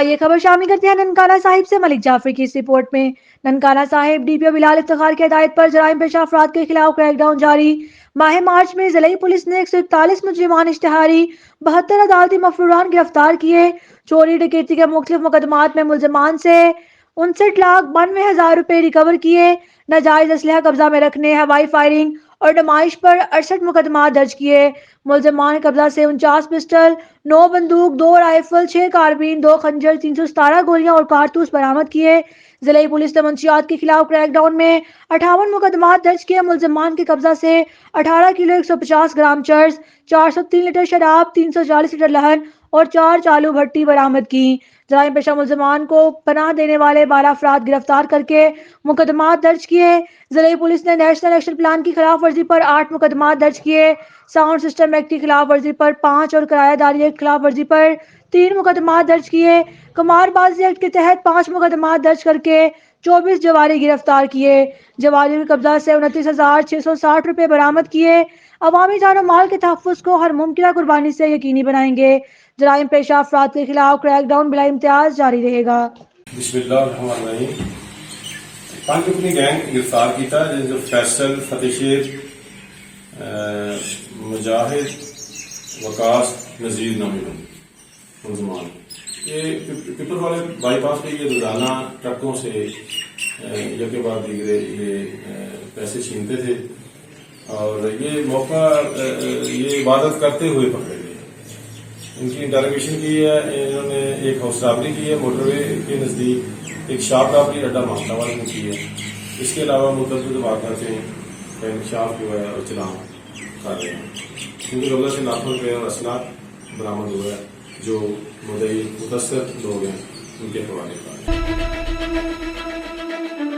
یہ خبر شامل کرتے ہیں ننکانہ صاحب سے۔ ملک جعفر کی اس رپورٹ میں ننکانہ صاحب ڈی پی او بلال افتخار کی ہدایت پر جرائم پیشہ افراد کے خلاف کریک ڈاؤن جاری۔ ماہ مارچ میں ضلعی پولیس نے 141 مجرمان اشتہاری 72 عدالتی مفروران گرفتار کیے۔ چوری ڈکیتی کے مختلف مقدمات میں ملزمان سے 59,92,000 روپے ریکور کیے۔ ناجائز اسلحہ قبضہ میں رکھنے، ہوائی فائرنگ اور نمائش پر 68 مقدمات درج کیے۔ ملزمان قبضہ سے 49 پسٹل، 9 بندوق، 2 رائفل، 6 کاربین، 2 خنجر، 317 گولیاں اور کارتوس برآمد کیے۔ ضلعی پولیس نے منشیات کے خلاف کریک ڈاؤن میں 58 مقدمات درج کیے۔ ملزمان کے قبضہ سے 18 کلو 150 گرام چرس، 403 لیٹر شراب، 340 لیٹر لہن اور 4 چالو بھٹی برآمد کی۔ جرائم پیشہ ملزمان کو پناہ دینے والے 12 افراد گرفتار کر کے مقدمات درج کیے۔ ضلعی پولیس نے نیشنل ایکشن پلان کی خلاف ورزی پر 8 مقدمات درج کیے۔ ساؤنڈ سسٹم ایکٹ کی خلاف ورزی پر 5 اور کرایہ داری ایکٹ کی خلاف ورزی پر 3 مقدمات درج کیے۔ قمار بازی ایکٹ کے تحت 5 مقدمات درج کر کے 24 جواری گرفتار کیے۔ جواریوں کے قبضہ سے 29,660 روپے برآمد کیے۔ عوامی جان و مال کے تحفظ کو ہر ممکنہ قربانی سے یقینی بنائیں گے۔ جرائم پیشہ افراد کے خلاف کریک ڈاؤن بلا امتیاز جاری رہے گا۔ بسم اللہ الرحمن الرحیم۔ پانچ اپنی گینگ گرفتار کیتا جن فیصل، فتح شیر، مجاہد، وقاص، نذیر نامی ملزمان۔ یہ پیپر والے بائی پاس پہ یہ روزانہ ٹرکوں سے یکے بعد دیگرے یہ پیسے چھینتے تھے اور یہ موقع یہ عبادت کرتے ہوئے پکڑے گئے۔ ان کی انٹروگیشن کی ہے، انہوں نے ایک ہاؤس رابری کی ہے موٹر وے کے نزدیک، ایک شاپ رابری اڈا مانگتا والے نے کی ہے۔ اس کے علاوہ متعدد واقعات سے انکشاف جو ہے اور چلان کر رہے ہیں۔ ان کی قبضہ سے ناخن روپے اور اسلحہ برآمد ہوا ہے جو مدعی متاثر لوگ ہیں ان کے حوالے پر۔